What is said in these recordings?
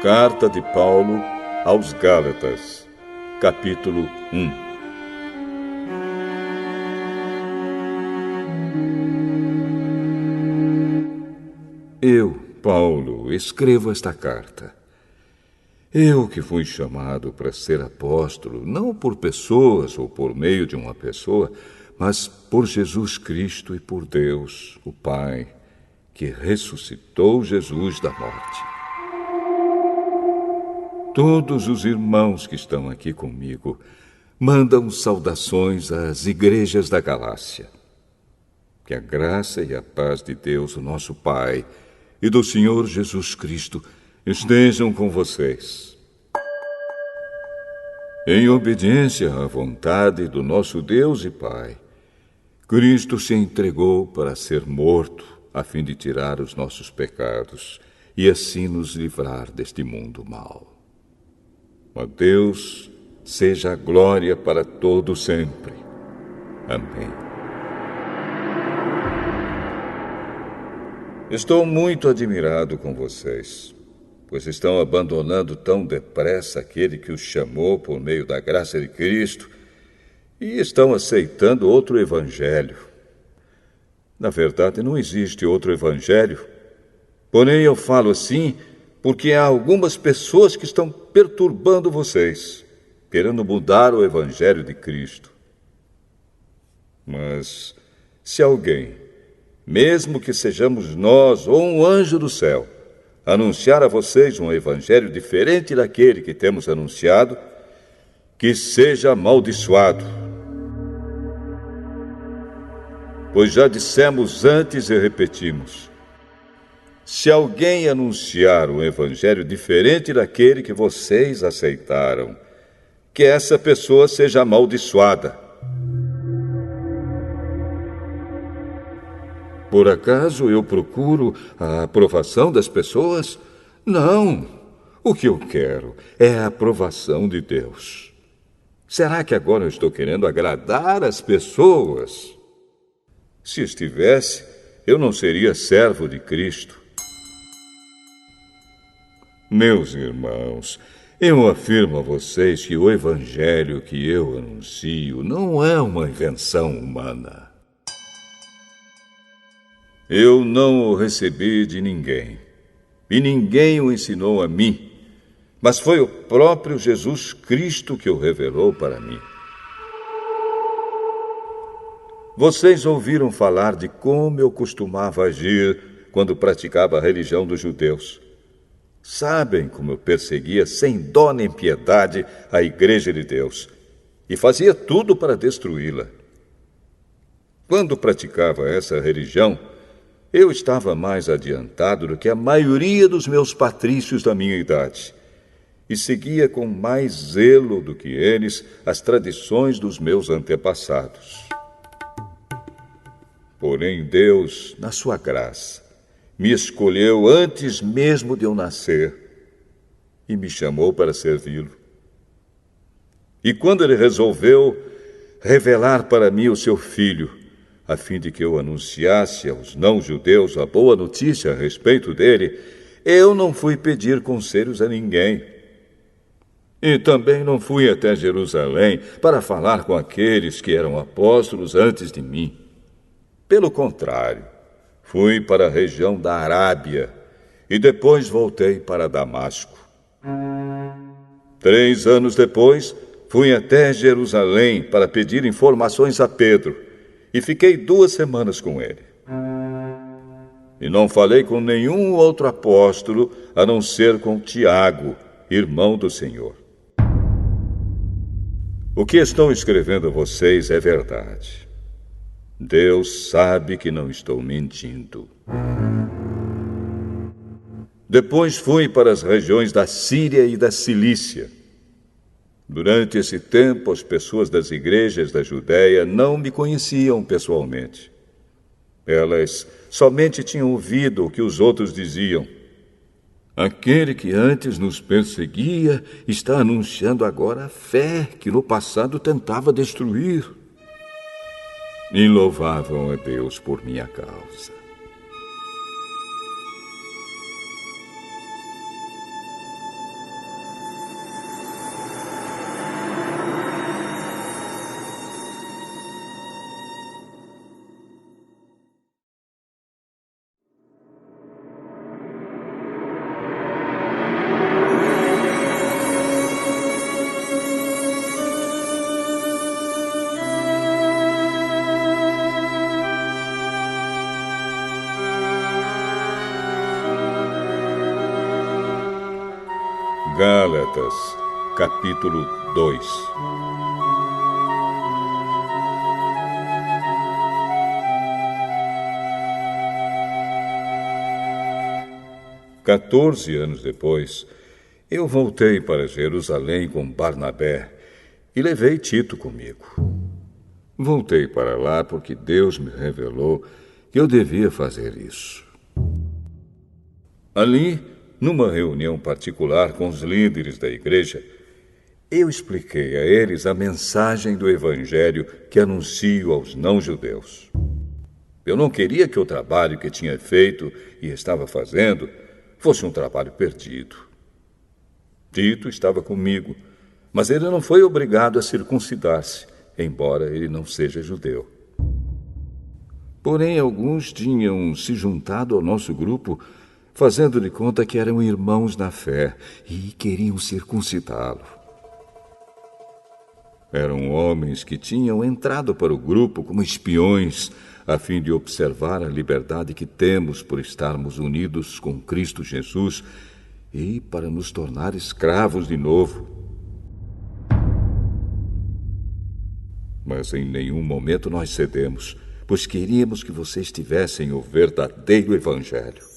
Carta de Paulo aos Gálatas, capítulo 1. Eu, Paulo, escrevo esta carta. Eu que fui chamado para ser apóstolo, não por pessoas ou por meio de uma pessoa, mas por Jesus Cristo e por Deus, o Pai, que ressuscitou Jesus da morte. Todos os irmãos que estão aqui comigo mandam saudações às igrejas da Galácia. Que a graça e a paz de Deus, o nosso Pai, e do Senhor Jesus Cristo estejam com vocês. Em obediência à vontade do nosso Deus e Pai, Cristo se entregou para ser morto, a fim de tirar os nossos pecados e assim nos livrar deste mundo mau. A Deus seja a glória para todo sempre. Amém. Estou muito admirado com vocês, pois estão abandonando tão depressa aquele que os chamou por meio da graça de Cristo e estão aceitando outro evangelho. Na verdade, não existe outro evangelho, porém eu falo assim porque há algumas pessoas que estão perturbando vocês, querendo mudar o evangelho de Cristo. Mas se alguém, mesmo que sejamos nós ou um anjo do céu, anunciar a vocês um evangelho diferente daquele que temos anunciado, que seja amaldiçoado. Pois já dissemos antes e repetimos: se alguém anunciar um evangelho diferente daquele que vocês aceitaram, que essa pessoa seja amaldiçoada. Por acaso eu procuro a aprovação das pessoas? Não. O que eu quero é a aprovação de Deus. Será que agora eu estou querendo agradar as pessoas? Se estivesse, eu não seria servo de Cristo. Meus irmãos, eu afirmo a vocês que o evangelho que eu anuncio não é uma invenção humana. Eu não o recebi de ninguém, e ninguém o ensinou a mim, mas foi o próprio Jesus Cristo que o revelou para mim. Vocês ouviram falar de como eu costumava agir quando praticava a religião dos judeus. Sabem como eu perseguia sem dó nem piedade a Igreja de Deus e fazia tudo para destruí-la. Quando praticava essa religião, eu estava mais adiantado do que a maioria dos meus patrícios da minha idade e seguia com mais zelo do que eles as tradições dos meus antepassados. Porém, Deus, na sua graça, me escolheu antes mesmo de eu nascer e me chamou para servi-lo. E quando ele resolveu revelar para mim o seu Filho, a fim de que eu anunciasse aos não-judeus a boa notícia a respeito dele, eu não fui pedir conselhos a ninguém. E também não fui até Jerusalém para falar com aqueles que eram apóstolos antes de mim. Pelo contrário, fui para a região da Arábia e depois voltei para Damasco. 3 anos depois, fui até Jerusalém para pedir informações a Pedro e fiquei 2 semanas com ele. E não falei com nenhum outro apóstolo a não ser com Tiago, irmão do Senhor. O que estou escrevendo a vocês é verdade. Deus sabe que não estou mentindo. Depois fui para as regiões da Síria e da Cilícia. Durante esse tempo, as pessoas das igrejas da Judéia não me conheciam pessoalmente. Elas somente tinham ouvido o que os outros diziam. Aquele que antes nos perseguia está anunciando agora a fé que no passado tentava destruir. E louvavam a Deus por minha causa. Gálatas, capítulo 2. Quatorze anos depois, eu voltei para Jerusalém com Barnabé e levei Tito comigo. Voltei para lá porque Deus me revelou que eu devia fazer isso. Ali, numa reunião particular com os líderes da igreja, eu expliquei a eles a mensagem do Evangelho que anuncio aos não-judeus. Eu não queria que o trabalho que tinha feito e estava fazendo fosse um trabalho perdido. Tito estava comigo, mas ele não foi obrigado a circuncidar-se, embora ele não seja judeu. Porém, alguns tinham se juntado ao nosso grupo, fazendo de conta que eram irmãos na fé e queriam circuncidá-lo. Eram homens que tinham entrado para o grupo como espiões, a fim de observar a liberdade que temos por estarmos unidos com Cristo Jesus e para nos tornar escravos de novo. Mas em nenhum momento nós cedemos, pois queríamos que vocês tivessem o verdadeiro Evangelho.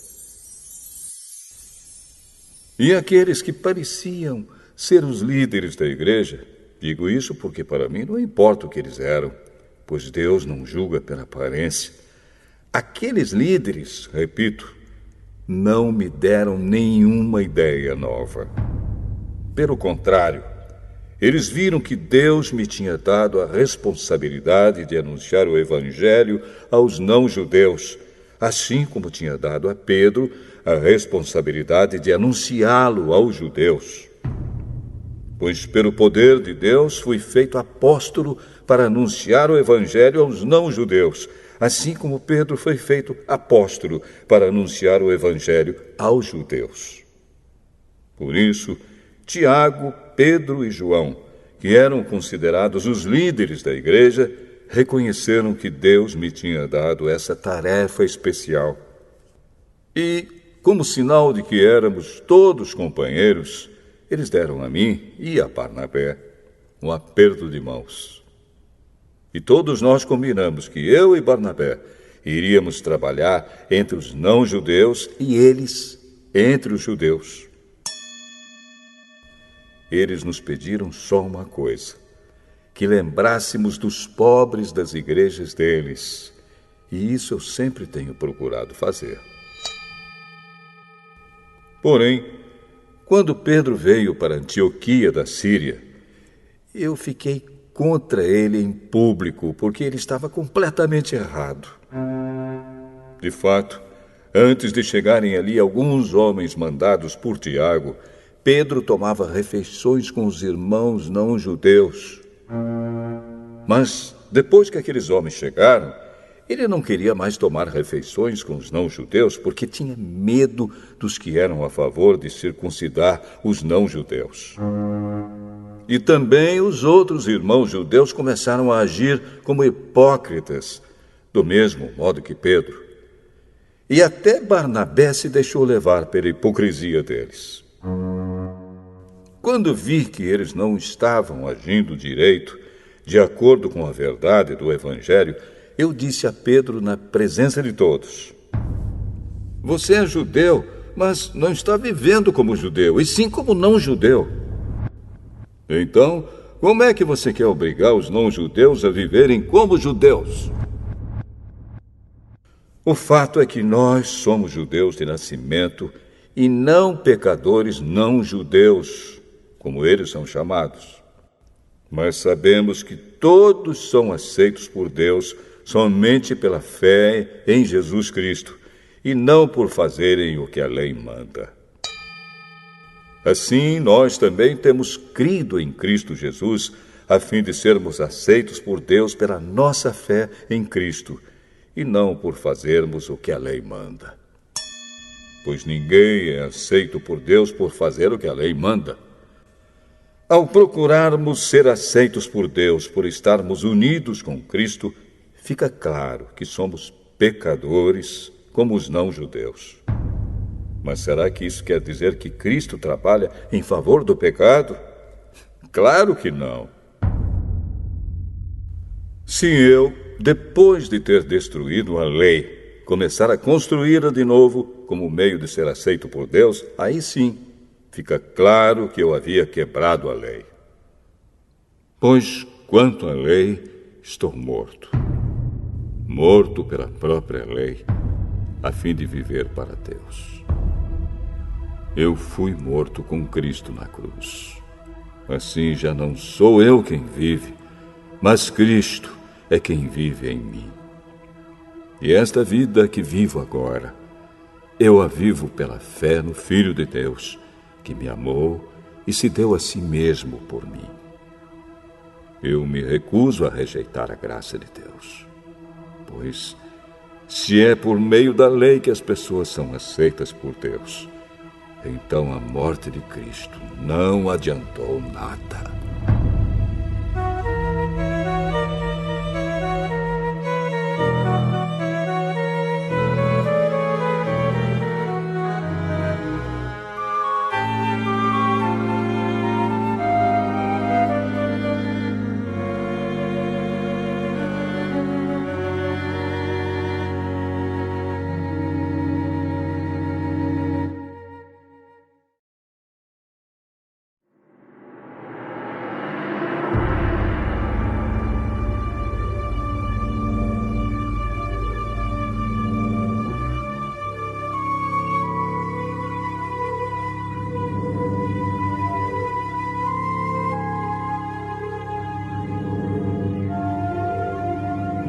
E aqueles que pareciam ser os líderes da igreja, digo isso porque para mim não importa o que eles eram, pois Deus não julga pela aparência. Aqueles líderes, repito, não me deram nenhuma ideia nova. Pelo contrário, eles viram que Deus me tinha dado a responsabilidade de anunciar o Evangelho aos não-judeus, assim como tinha dado a Pedro a responsabilidade de anunciá-lo aos judeus. Pois pelo poder de Deus fui feito apóstolo para anunciar o Evangelho aos não-judeus, assim como Pedro foi feito apóstolo para anunciar o Evangelho aos judeus. Por isso, Tiago, Pedro e João, que eram considerados os líderes da igreja, reconheceram que Deus me tinha dado essa tarefa especial. E, como sinal de que éramos todos companheiros, eles deram a mim e a Barnabé um aperto de mãos. E todos nós combinamos que eu e Barnabé iríamos trabalhar entre os não-judeus e eles entre os judeus. Eles nos pediram só uma coisa: que lembrássemos dos pobres das igrejas deles. E isso eu sempre tenho procurado fazer. Porém, quando Pedro veio para Antioquia da Síria, eu fiquei contra ele em público, porque ele estava completamente errado. De fato, antes de chegarem ali alguns homens mandados por Tiago, Pedro tomava refeições com os irmãos não-judeus. Mas, depois que aqueles homens chegaram, ele não queria mais tomar refeições com os não-judeus porque tinha medo dos que eram a favor de circuncidar os não-judeus. E também os outros irmãos judeus começaram a agir como hipócritas, do mesmo modo que Pedro. E até Barnabé se deixou levar pela hipocrisia deles. Quando vi que eles não estavam agindo direito, de acordo com a verdade do Evangelho, eu disse a Pedro na presença de todos: você é judeu, mas não está vivendo como judeu, e sim como não-judeu. Então, como é que você quer obrigar os não-judeus a viverem como judeus? O fato é que nós somos judeus de nascimento e não pecadores não-judeus, como eles são chamados. Mas sabemos que todos são aceitos por Deus somente pela fé em Jesus Cristo, e não por fazerem o que a lei manda. Assim, nós também temos crido em Cristo Jesus, a fim de sermos aceitos por Deus pela nossa fé em Cristo, e não por fazermos o que a lei manda. Pois ninguém é aceito por Deus por fazer o que a lei manda. Ao procurarmos ser aceitos por Deus por estarmos unidos com Cristo, fica claro que somos pecadores como os não-judeus. Mas será que isso quer dizer que Cristo trabalha em favor do pecado? Claro que não. Se eu, depois de ter destruído a lei, começar a construí-la de novo como meio de ser aceito por Deus, aí sim fica claro que eu havia quebrado a lei. Pois, quanto à lei, estou morto. Morto pela própria lei, a fim de viver para Deus. Eu fui morto com Cristo na cruz. Assim já não sou eu quem vive, mas Cristo é quem vive em mim. E esta vida que vivo agora, eu a vivo pela fé no Filho de Deus, que me amou e se deu a si mesmo por mim. Eu me recuso a rejeitar a graça de Deus, pois se é por meio da lei que as pessoas são aceitas por Deus, então a morte de Cristo não adiantou nada.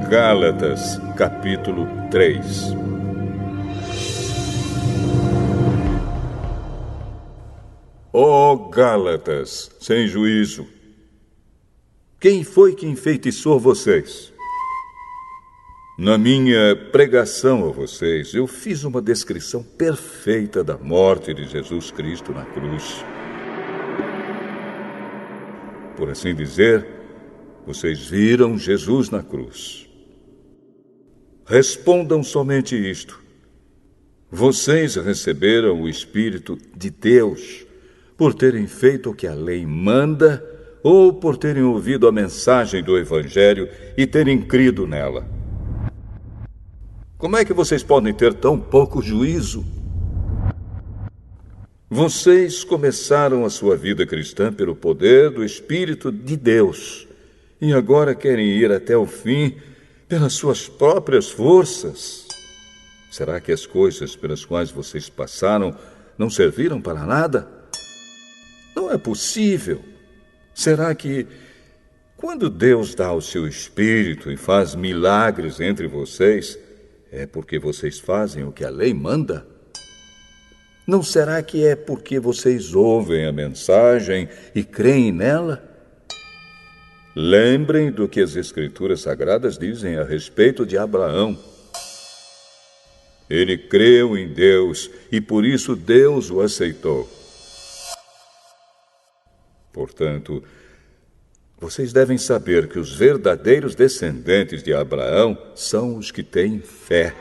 Gálatas, capítulo 3. Ó Gálatas, sem juízo! Quem foi que enfeitiçou vocês? Na minha pregação a vocês, eu fiz uma descrição perfeita da morte de Jesus Cristo na cruz. Por assim dizer, vocês viram Jesus na cruz. Respondam somente isto. Vocês receberam o Espírito de Deus por terem feito o que a lei manda ou por terem ouvido a mensagem do Evangelho e terem crido nela? Como é que vocês podem ter tão pouco juízo? Vocês começaram a sua vida cristã pelo poder do Espírito de Deus e agora querem ir até o fim pelas suas próprias forças. Será que as coisas pelas quais vocês passaram não serviram para nada? Não é possível. Será que, quando Deus dá o seu Espírito e faz milagres entre vocês, é porque vocês fazem o que a lei manda? Não será que é porque vocês ouvem a mensagem e creem nela? Lembrem do que as Escrituras Sagradas dizem a respeito de Abraão. Ele creu em Deus e por isso Deus o aceitou. Portanto, vocês devem saber que os verdadeiros descendentes de Abraão são os que têm fé.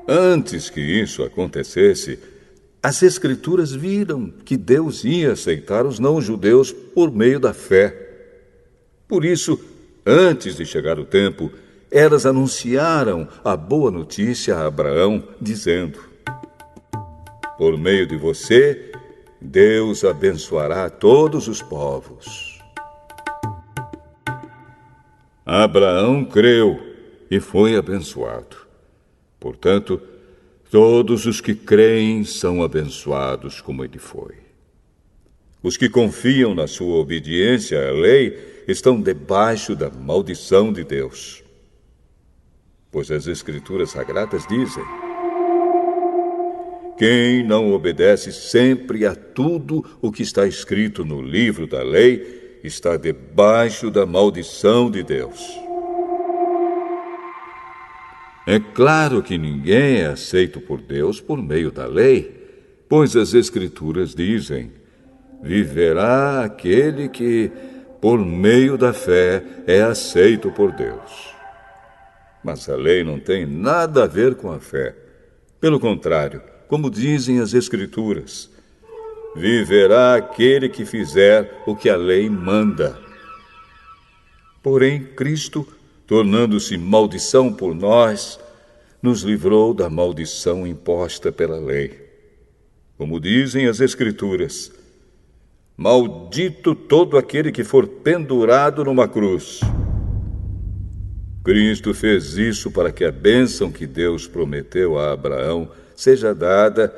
Antes que isso acontecesse, as Escrituras viram que Deus ia aceitar os não-judeus por meio da fé. Por isso, antes de chegar o tempo, elas anunciaram a boa notícia a Abraão, dizendo: por meio de você, Deus abençoará todos os povos. Abraão creu e foi abençoado. Portanto, todos os que creem são abençoados como ele foi. Os que confiam na sua obediência à lei estão debaixo da maldição de Deus. Pois as Escrituras Sagradas dizem: quem não obedece sempre a tudo o que está escrito no livro da lei está debaixo da maldição de Deus. É claro que ninguém é aceito por Deus por meio da lei, pois as Escrituras dizem: viverá aquele que, por meio da fé, é aceito por Deus. Mas a lei não tem nada a ver com a fé. Pelo contrário, como dizem as Escrituras, viverá aquele que fizer o que a lei manda. Porém, Cristo, tornando-se maldição por nós, nos livrou da maldição imposta pela lei. Como dizem as Escrituras, maldito todo aquele que for pendurado numa cruz. Cristo fez isso para que a bênção que Deus prometeu a Abraão seja dada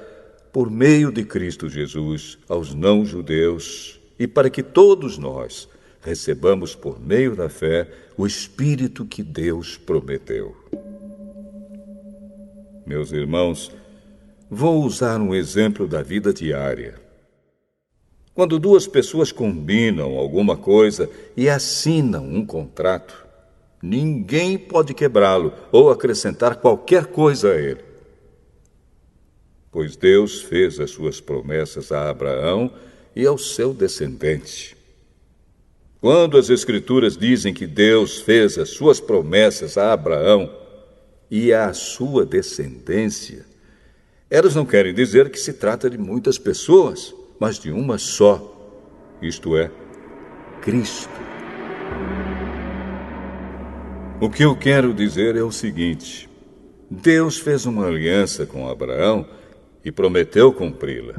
por meio de Cristo Jesus aos não-judeus e para que todos nós recebamos por meio da fé o Espírito que Deus prometeu. Meus irmãos, vou usar um exemplo da vida diária. Quando duas pessoas combinam alguma coisa e assinam um contrato, ninguém pode quebrá-lo ou acrescentar qualquer coisa a ele. Pois Deus fez as suas promessas a Abraão e ao seu descendente. Quando as Escrituras dizem que Deus fez as suas promessas a Abraão e à sua descendência, elas não querem dizer que se trata de muitas pessoas, mas de uma só, isto é, Cristo. O que eu quero dizer é o seguinte: Deus fez uma aliança com Abraão e prometeu cumpri-la.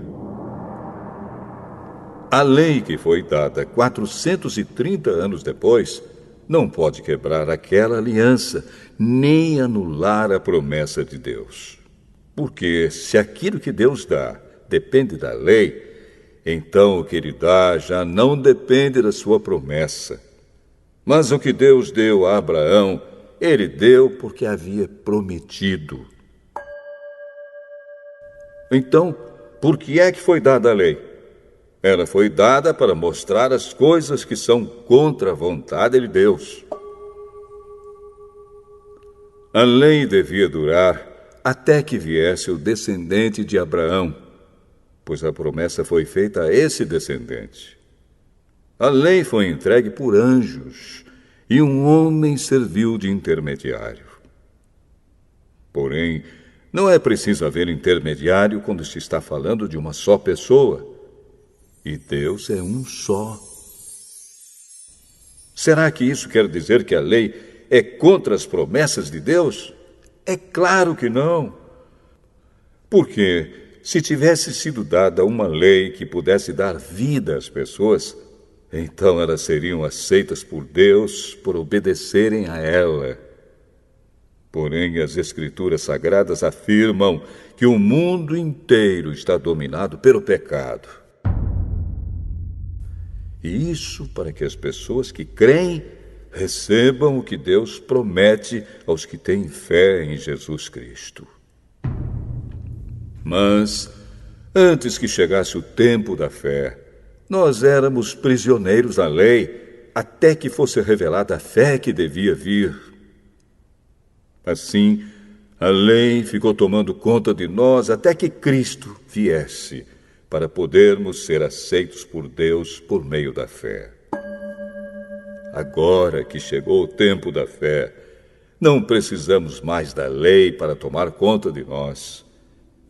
A lei que foi dada 430 anos depois não pode quebrar aquela aliança, nem anular a promessa de Deus. Porque se aquilo que Deus dá depende da lei, então o que Ele dá já não depende da sua promessa. Mas o que Deus deu a Abraão, Ele deu porque havia prometido. Então, por que é que foi dada a lei? Ela foi dada para mostrar as coisas que são contra a vontade de Deus. A lei devia durar até que viesse o descendente de Abraão, pois a promessa foi feita a esse descendente. A lei foi entregue por anjos e um homem serviu de intermediário. Porém, não é preciso haver intermediário quando se está falando de uma só pessoa. E Deus é um só. Será que isso quer dizer que a lei é contra as promessas de Deus? É claro que não. Porque se tivesse sido dada uma lei que pudesse dar vida às pessoas, então elas seriam aceitas por Deus por obedecerem a ela. Porém, as Escrituras Sagradas afirmam que o mundo inteiro está dominado pelo pecado. E isso para que as pessoas que creem recebam o que Deus promete aos que têm fé em Jesus Cristo. Mas, antes que chegasse o tempo da fé, nós éramos prisioneiros da lei até que fosse revelada a fé que devia vir. Assim, a lei ficou tomando conta de nós até que Cristo viesse, para podermos ser aceitos por Deus por meio da fé. Agora que chegou o tempo da fé, não precisamos mais da lei para tomar conta de nós,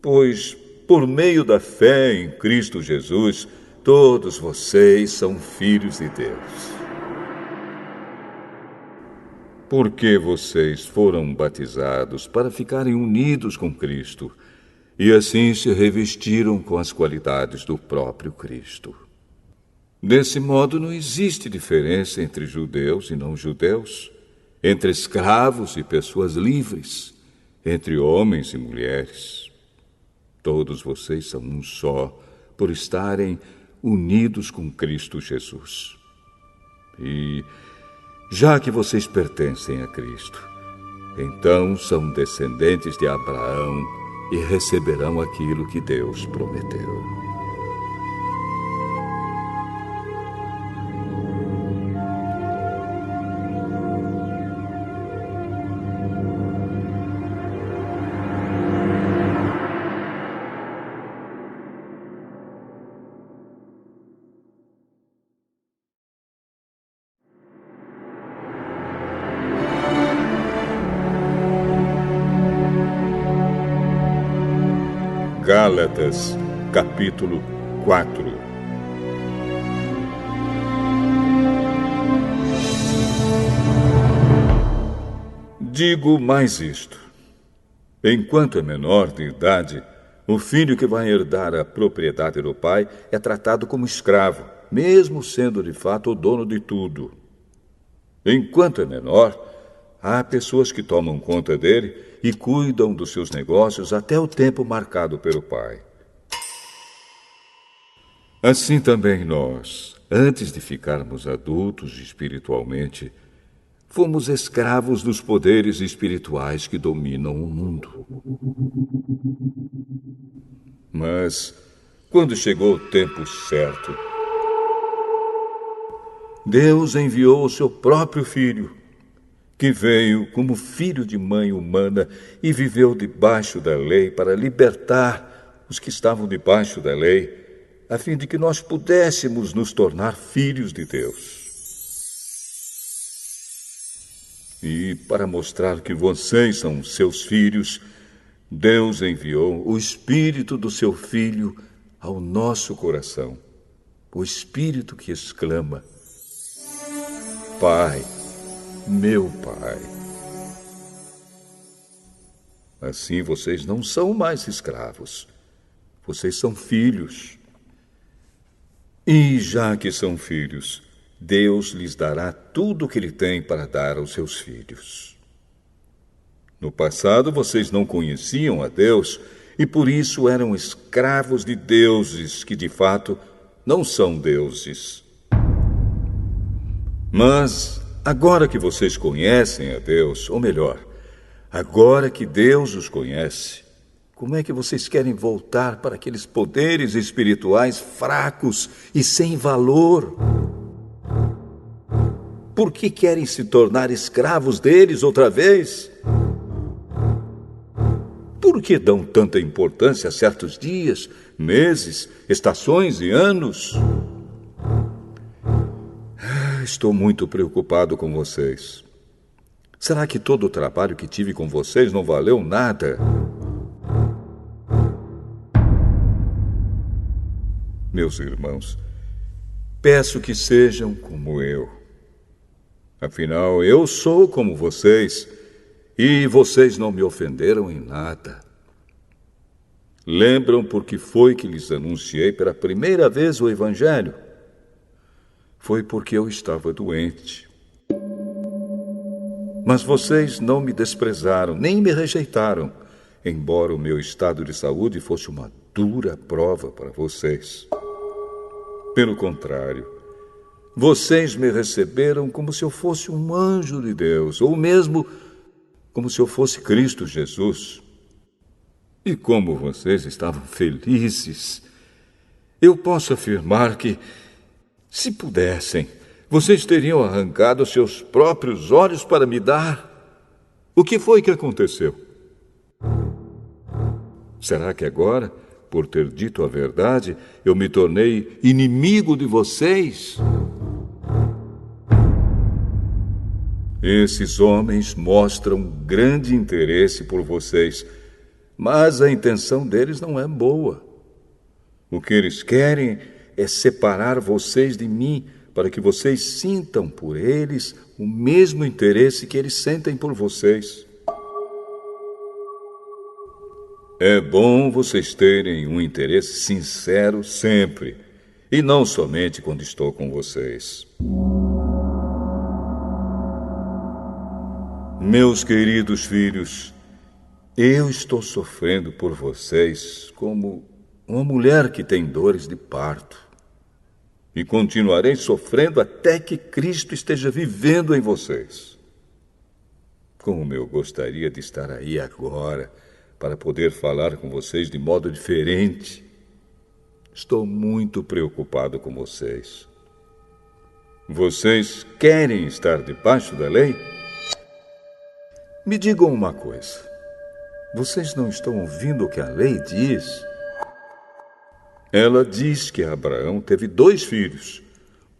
pois, por meio da fé em Cristo Jesus, todos vocês são filhos de Deus. Porque vocês foram batizados para ficarem unidos com Cristo, e assim se revestiram com as qualidades do próprio Cristo. Desse modo, não existe diferença entre judeus e não-judeus, entre escravos e pessoas livres, entre homens e mulheres. Todos vocês são um só, por estarem unidos com Cristo Jesus. E, já que vocês pertencem a Cristo, então são descendentes de Abraão e receberão aquilo que Deus prometeu. Gálatas, capítulo 4. Digo mais isto: enquanto é menor de idade, o filho que vai herdar a propriedade do pai é tratado como escravo, mesmo sendo de fato o dono de tudo. Enquanto é menor, há pessoas que tomam conta dele e cuidam dos seus negócios até o tempo marcado pelo pai. Assim também nós, antes de ficarmos adultos espiritualmente, fomos escravos dos poderes espirituais que dominam o mundo. Mas, quando chegou o tempo certo, Deus enviou o seu próprio Filho, que veio como filho de mãe humana e viveu debaixo da lei para libertar os que estavam debaixo da lei, a fim de que nós pudéssemos nos tornar filhos de Deus. E para mostrar que vocês são seus filhos, Deus enviou o Espírito do seu Filho ao nosso coração. O Espírito que exclama: Pai, meu Pai. Assim vocês não são mais escravos. Vocês são filhos. E já que são filhos, Deus lhes dará tudo o que Ele tem para dar aos seus filhos. No passado, vocês não conheciam a Deus e por isso eram escravos de deuses que, de fato, não são deuses. Mas, agora que vocês conhecem a Deus, ou melhor, agora que Deus os conhece, como é que vocês querem voltar para aqueles poderes espirituais fracos e sem valor? Por que querem se tornar escravos deles outra vez? Por que dão tanta importância a certos dias, meses, estações e anos? Estou muito preocupado com vocês. Será que todo o trabalho que tive com vocês não valeu nada? Meus irmãos, peço que sejam como eu. Afinal, eu sou como vocês, e vocês não me ofenderam em nada. Lembram por que foi que lhes anunciei pela primeira vez o Evangelho? Foi porque eu estava doente. Mas vocês não me desprezaram, nem me rejeitaram, embora o meu estado de saúde fosse uma dura prova para vocês. Pelo contrário, vocês me receberam como se eu fosse um anjo de Deus, ou mesmo como se eu fosse Cristo Jesus. E como vocês estavam felizes, eu posso afirmar que, se pudessem, vocês teriam arrancado seus próprios olhos para me dar. O que foi que aconteceu? Será que agora, por ter dito a verdade, eu me tornei inimigo de vocês? Esses homens mostram grande interesse por vocês, mas a intenção deles não é boa. O que eles querem é separar vocês de mim, para que vocês sintam por eles o mesmo interesse que eles sentem por vocês. É bom vocês terem um interesse sincero sempre, e não somente quando estou com vocês. Meus queridos filhos, eu estou sofrendo por vocês como uma mulher que tem dores de parto. E continuarei sofrendo até que Cristo esteja vivendo em vocês. Como eu gostaria de estar aí agora, para poder falar com vocês de modo diferente. Estou muito preocupado com vocês. Vocês querem estar debaixo da lei? Me digam uma coisa. Vocês não estão ouvindo o que a lei diz? Ela diz que Abraão teve 2 filhos.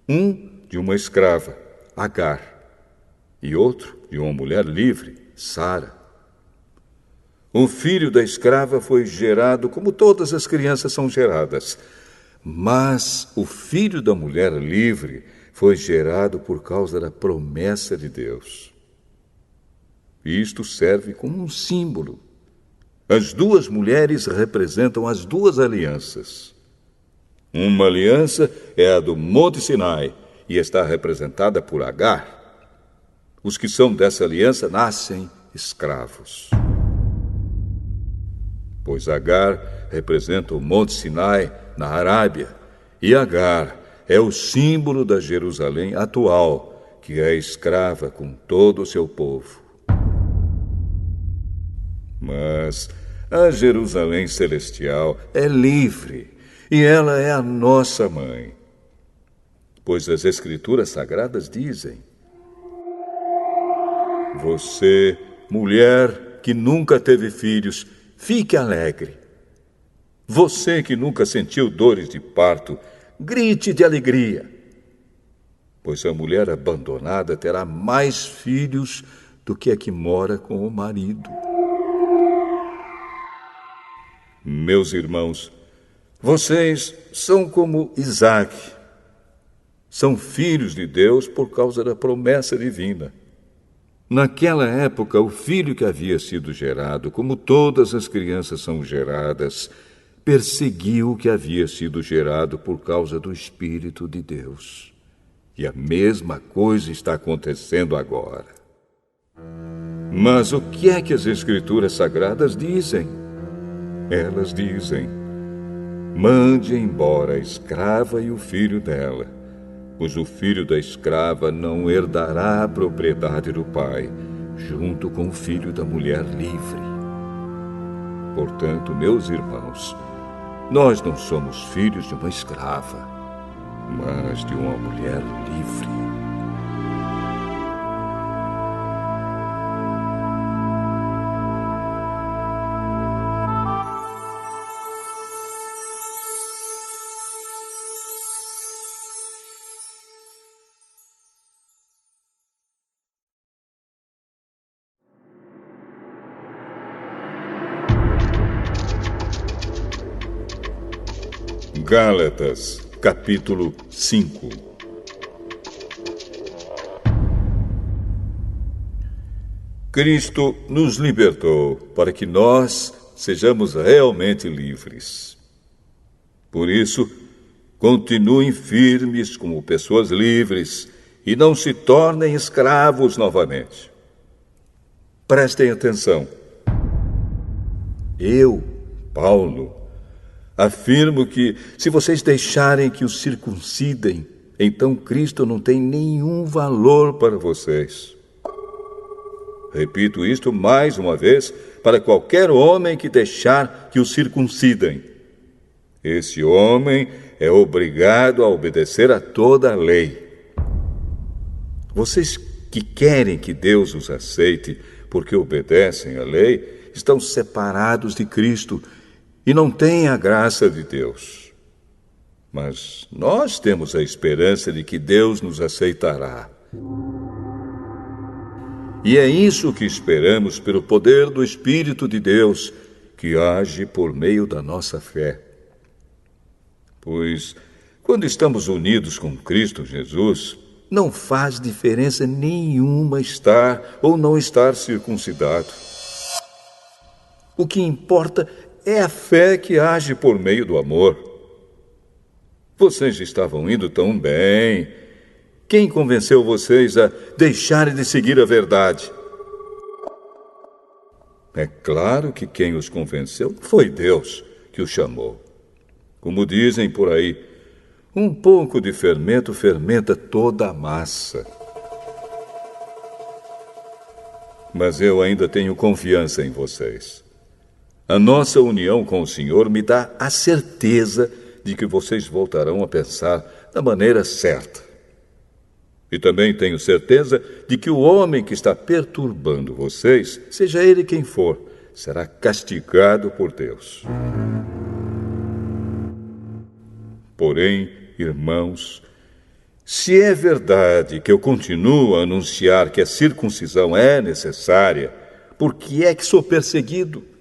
Um de uma escrava, Agar, e outro de uma mulher livre, Sara. O filho da escrava foi gerado como todas as crianças são geradas. Mas o filho da mulher livre foi gerado por causa da promessa de Deus. Isto serve como um símbolo. As duas mulheres representam as duas alianças. Uma aliança é a do Monte Sinai e está representada por Agar. Os que são dessa aliança nascem escravos. Pois Agar representa o Monte Sinai na Arábia, e Agar é o símbolo da Jerusalém atual, que é escrava com todo o seu povo. Mas a Jerusalém celestial é livre, e ela é a nossa mãe. Pois as Escrituras Sagradas dizem: você, mulher que nunca teve filhos, fique alegre. Você que nunca sentiu dores de parto, grite de alegria. Pois a mulher abandonada terá mais filhos do que a que mora com o marido. Meus irmãos, vocês são como Isaque. São filhos de Deus por causa da promessa divina. Naquela época, o filho que havia sido gerado, como todas as crianças são geradas, perseguiu o que havia sido gerado por causa do Espírito de Deus. E a mesma coisa está acontecendo agora. Mas o que é que as Escrituras Sagradas dizem? Elas dizem: mande embora a escrava e o filho dela, pois o filho da escrava não herdará a propriedade do pai, junto com o filho da mulher livre. Portanto, meus irmãos, nós não somos filhos de uma escrava, mas de uma mulher livre. Gálatas, capítulo 5. Cristo nos libertou para que nós sejamos realmente livres. Por isso, continuem firmes como pessoas livres e não se tornem escravos novamente. Prestem atenção. Eu, Paulo, afirmo que, se vocês deixarem que os circuncidem, então Cristo não tem nenhum valor para vocês. Repito isto mais uma vez para qualquer homem que deixar que os circuncidem. Esse homem é obrigado a obedecer a toda a lei. Vocês que querem que Deus os aceite porque obedecem à lei, estão separados de Cristo e não têm a graça de Deus. Mas nós temos a esperança de que Deus nos aceitará. E é isso que esperamos pelo poder do Espírito de Deus, que age por meio da nossa fé. Pois, quando estamos unidos com Cristo Jesus, não faz diferença nenhuma estar ou não estar circuncidado. O que importa é a fé que age por meio do amor. Vocês estavam indo tão bem. Quem convenceu vocês a deixarem de seguir a verdade? É claro que quem os convenceu foi Deus que os chamou. Como dizem por aí, um pouco de fermento fermenta toda a massa. Mas eu ainda tenho confiança em vocês. A nossa união com o Senhor me dá a certeza de que vocês voltarão a pensar da maneira certa. E também tenho certeza de que o homem que está perturbando vocês, seja ele quem for, será castigado por Deus. Porém, irmãos, se é verdade que eu continuo a anunciar que a circuncisão é necessária, por que é que sou perseguido?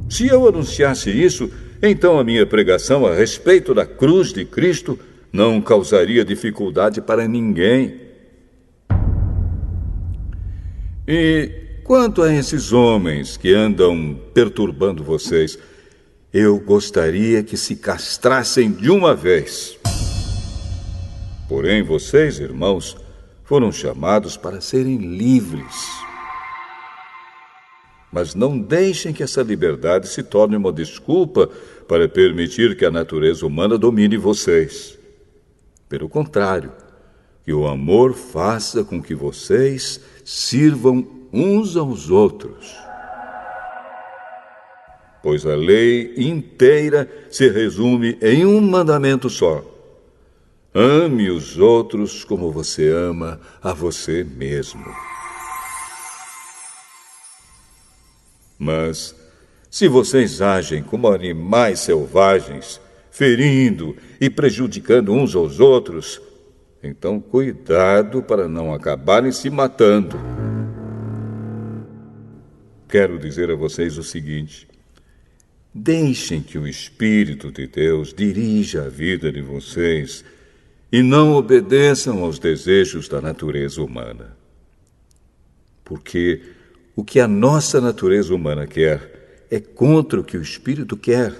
Se eu anunciasse isso, então a minha pregação a respeito da cruz de Cristo não causaria dificuldade para ninguém. E quanto a esses homens que andam perturbando vocês, eu gostaria que se castrassem de uma vez. Porém, vocês, irmãos, foram chamados para serem livres. Mas não deixem que essa liberdade se torne uma desculpa para permitir que a natureza humana domine vocês. Pelo contrário, que o amor faça com que vocês sirvam uns aos outros. Pois a lei inteira se resume em um mandamento só: ame os outros como você ama a você mesmo. Mas, se vocês agem como animais selvagens, ferindo e prejudicando uns aos outros, então cuidado para não acabarem se matando. Quero dizer a vocês o seguinte: deixem que o Espírito de Deus dirija a vida de vocês e não obedeçam aos desejos da natureza humana. Porque o que a nossa natureza humana quer é contra o que o Espírito quer.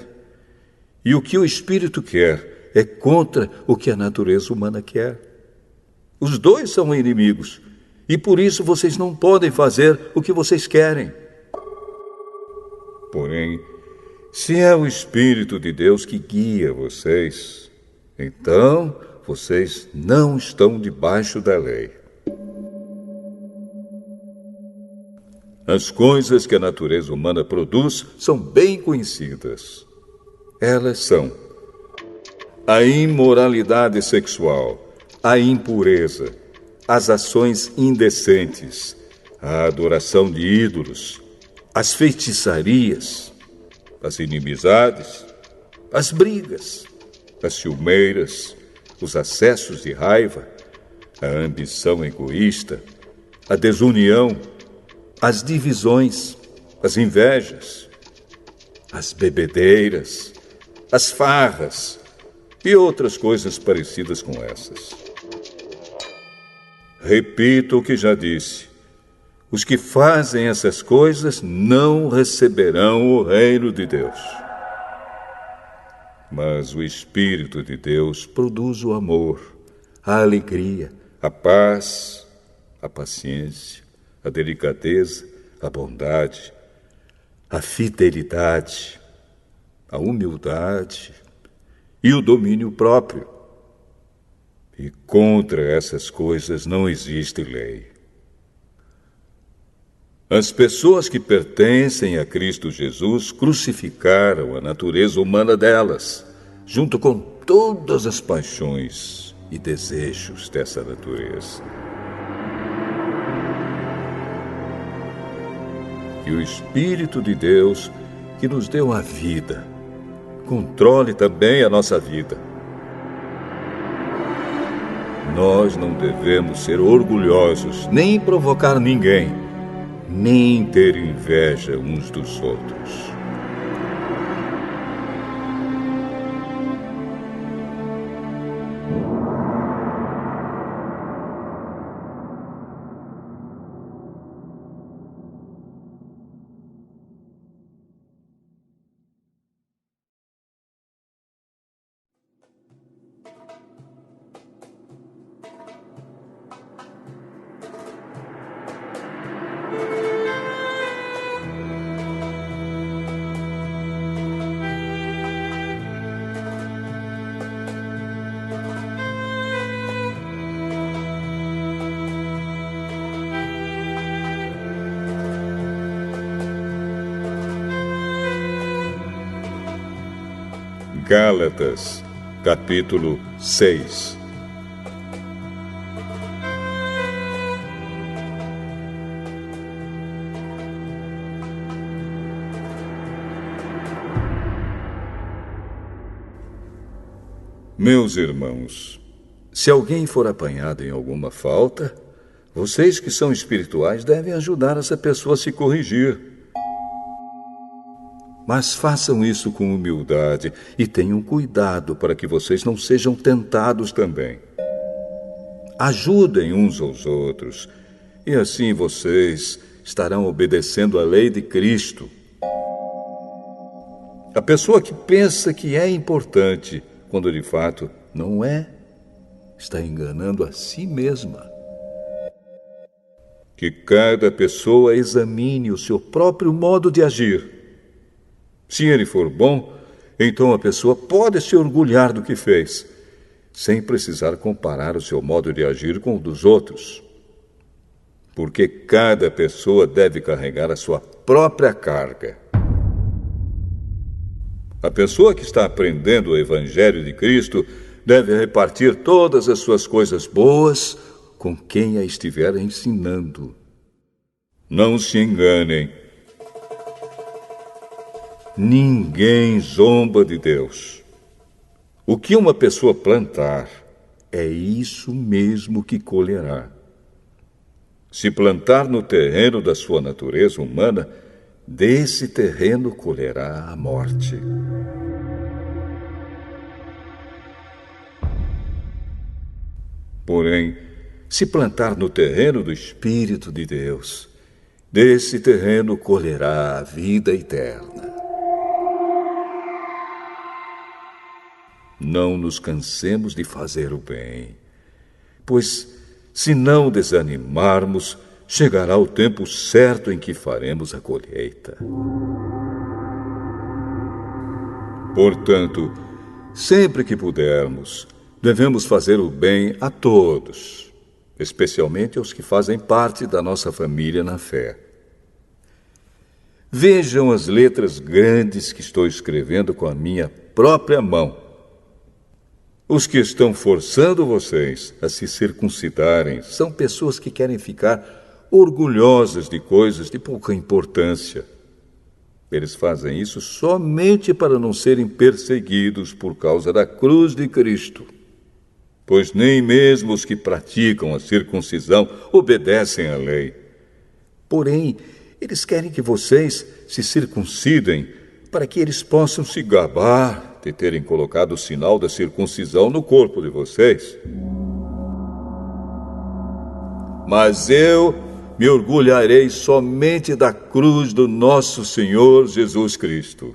E o que o Espírito quer é contra o que a natureza humana quer. Os dois são inimigos, e por isso vocês não podem fazer o que vocês querem. Porém, se é o Espírito de Deus que guia vocês, então vocês não estão debaixo da lei. As coisas que a natureza humana produz são bem conhecidas. Elas são a imoralidade sexual, a impureza, as ações indecentes, a adoração de ídolos, as feitiçarias, as inimizades, as brigas, as ciumeiras, os acessos de raiva, a ambição egoísta, a desunião, as divisões, as invejas, as bebedeiras, as farras e outras coisas parecidas com essas. Repito o que já disse: os que fazem essas coisas não receberão o reino de Deus. Mas o Espírito de Deus produz o amor, a alegria, a paz, a paciência, a delicadeza, a bondade, a fidelidade, a humildade e o domínio próprio. E contra essas coisas não existe lei. As pessoas que pertencem a Cristo Jesus crucificaram a natureza humana delas, junto com todas as paixões e desejos dessa natureza. Que o Espírito de Deus, que nos deu a vida, controle também a nossa vida. Nós não devemos ser orgulhosos, nem provocar ninguém, nem ter inveja uns dos outros. Gálatas, capítulo 6. Meus irmãos, se alguém for apanhado em alguma falta, vocês que são espirituais devem ajudar essa pessoa a se corrigir. Mas façam isso com humildade e tenham cuidado para que vocês não sejam tentados também. Ajudem uns aos outros, e assim vocês estarão obedecendo à lei de Cristo. A pessoa que pensa que é importante, quando de fato não é, está enganando a si mesma. Que cada pessoa examine o seu próprio modo de agir. Se ele for bom, então a pessoa pode se orgulhar do que fez, sem precisar comparar o seu modo de agir com o dos outros. Porque cada pessoa deve carregar a sua própria carga. A pessoa que está aprendendo o Evangelho de Cristo deve repartir todas as suas coisas boas com quem a estiver ensinando. Não se enganem. Ninguém zomba de Deus. O que uma pessoa plantar, é isso mesmo que colherá. Se plantar no terreno da sua natureza humana, desse terreno colherá a morte. Porém, se plantar no terreno do Espírito de Deus, desse terreno colherá a vida eterna. Não nos cansemos de fazer o bem, pois, se não desanimarmos, chegará o tempo certo em que faremos a colheita. Portanto, sempre que pudermos, devemos fazer o bem a todos, especialmente aos que fazem parte da nossa família na fé. Vejam as letras grandes que estou escrevendo com a minha própria mão. Os que estão forçando vocês a se circuncidarem são pessoas que querem ficar orgulhosas de coisas de pouca importância. Eles fazem isso somente para não serem perseguidos por causa da cruz de Cristo. Pois nem mesmo os que praticam a circuncisão obedecem à lei. Porém, eles querem que vocês se circuncidem para que eles possam se gabar de terem colocado o sinal da circuncisão no corpo de vocês. Mas eu me orgulharei somente da cruz do nosso Senhor Jesus Cristo.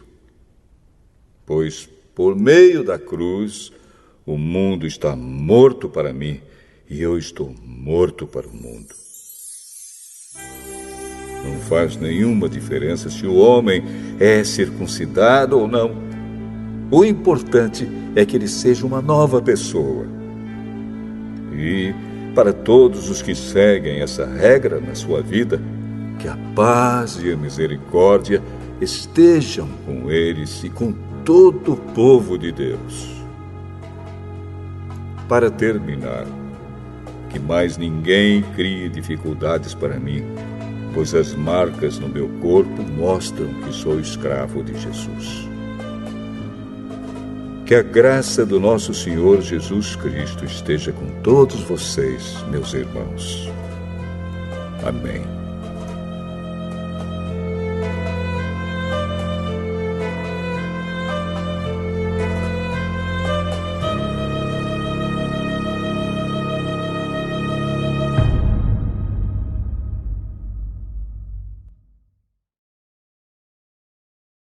Pois, por meio da cruz, o mundo está morto para mim e eu estou morto para o mundo. Não faz nenhuma diferença se o homem é circuncidado ou não. O importante é que ele seja uma nova pessoa. E, para todos os que seguem essa regra na sua vida, que a paz e a misericórdia estejam com eles e com todo o povo de Deus. Para terminar, que mais ninguém crie dificuldades para mim, pois as marcas no meu corpo mostram que sou escravo de Jesus. Que a graça do nosso Senhor Jesus Cristo esteja com todos vocês, meus irmãos. Amém.